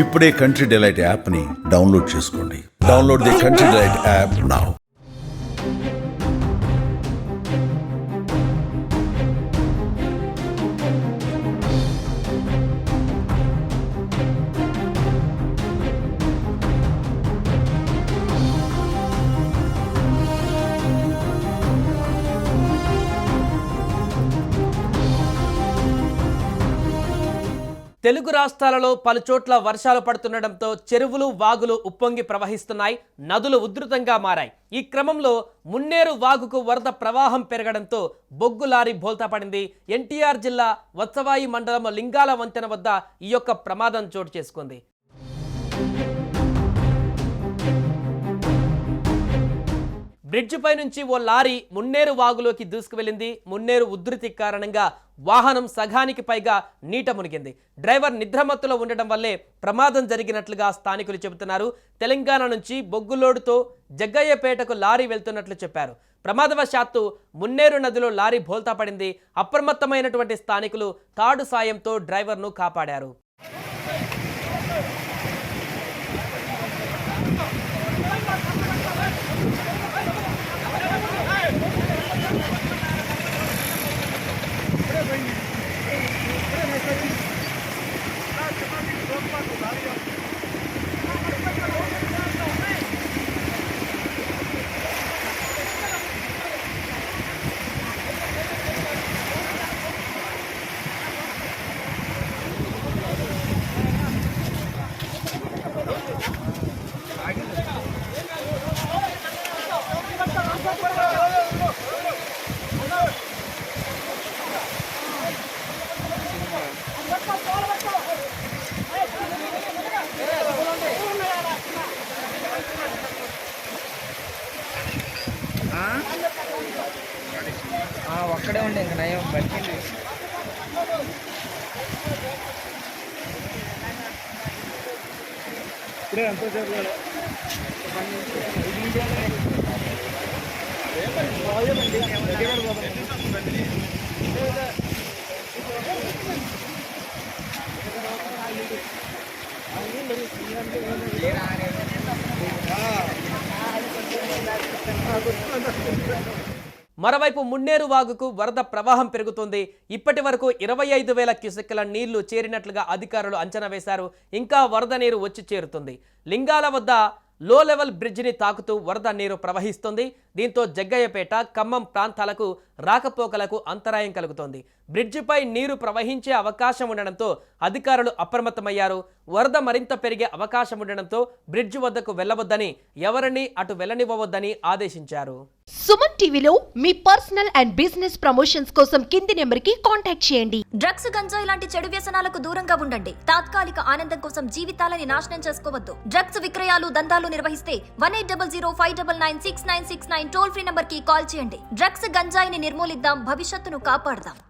ఇప్పుడే country delight యాప్ని download చేసుకోండి. Download the country delight app now. Telugu రాష్ట్రాలలో పలుచోట్ల వర్షాలు పడుతుండటంతో చెరువులు వాగులు ఉప్పొంగి ప్రవహిస్తున్నాయి. నదులు ఉధృతంగా మారాయి. ఈ క్రమంలో మున్నేరు వాగుకు వరద ప్రవాహం పెరగడంతో బొగ్గు లారీ బోల్తా పడింది. ఎన్టీఆర్ జిల్లా వత్సవాయి మండలం లింగాల వంతెన వద్ద ఈ యొక్క ప్రమాదం చోటు చేసుకుంది. బ్రిడ్జ్ పై నుంచి ఓ లారీ మున్నేరు వాగులోకి దూసుకువెళ్లింది. మున్నేరు ఉధృతి కారణంగా వాహనం సగానికి పైగా నీట మునిగింది. డ్రైవర్ నిద్రమత్తులో ఉండటం వల్లే ప్రమాదం జరిగినట్లుగా స్థానికులు చెబుతున్నారు. తెలంగాణ నుంచి బొగ్గులోడుతో జగ్గయ్యపేటకు లారీ వెళ్తున్నట్లు చెప్పారు. ప్రమాదవశాత్తు మున్నేరు నదిలో లారీ బోల్తా పడింది. అప్రమత్తమైనటువంటి స్థానికులు తాడు సాయంతో డ్రైవర్ను కాపాడారు. ఒక్కడే ఉండే ఇంకా నయం బట్టి మరోవైపు మున్నేరు వాగుకు వరద ప్రవాహం పెరుగుతోంది. ఇప్పటి వరకు 25,000 క్యూసెక్కుల నీళ్లు చేరినట్లుగా అధికారులు అంచనా వేశారు. ఇంకా వరద నీరు వచ్చి చేరుతుంది. లింగాల వద్ద లో లెవెల్ బ్రిడ్జిని తాకుతూ వరద నీరు ప్రవహిస్తుంది. దీంతో జగ్గయ్యపేట, ఖమ్మం ప్రాంతాలకు రాకపోకలకు అంతరాయం కలుగుతోంది. బ్రిడ్జిపై నీరు ప్రవహించే అవకాశం ఉండడంతో అధికారులు అప్రమత్తమయ్యారు. వరద మరింత పెరిగే అవకాశం ఉండడంతో బ్రిడ్జి వద్దకు వెళ్లవద్దని, ఎవరిని అటు వెళ్లనివ్వవద్దని ఆదేశించారు. సుమన్ టీవీలో మీ పర్సనల్ అండ్ బిజినెస్ ప్రమోషన్స్ కోసం కింది నెంబర్కి కాంటాక్ట్ చేయండి. డ్రగ్స్, గంజాయి లాంటి చెడు వ్యసనాలకు దూరంగా ఉండండి. తాత్కాలిక ఆనందం కోసం జీవితాలని నాశనం చేసుకోవద్దు. డ్రగ్స్ విక్రయాలు, దందాలు నిర్వహిస్తే 180059996969 టోల్ ఫ్రీ నంబర్ కి కాల్ చేయండి. డ్రగ్స్, గంజాయిని నిర్మూలిద్దాం, భవిష్యత్తును కాపాడదాం.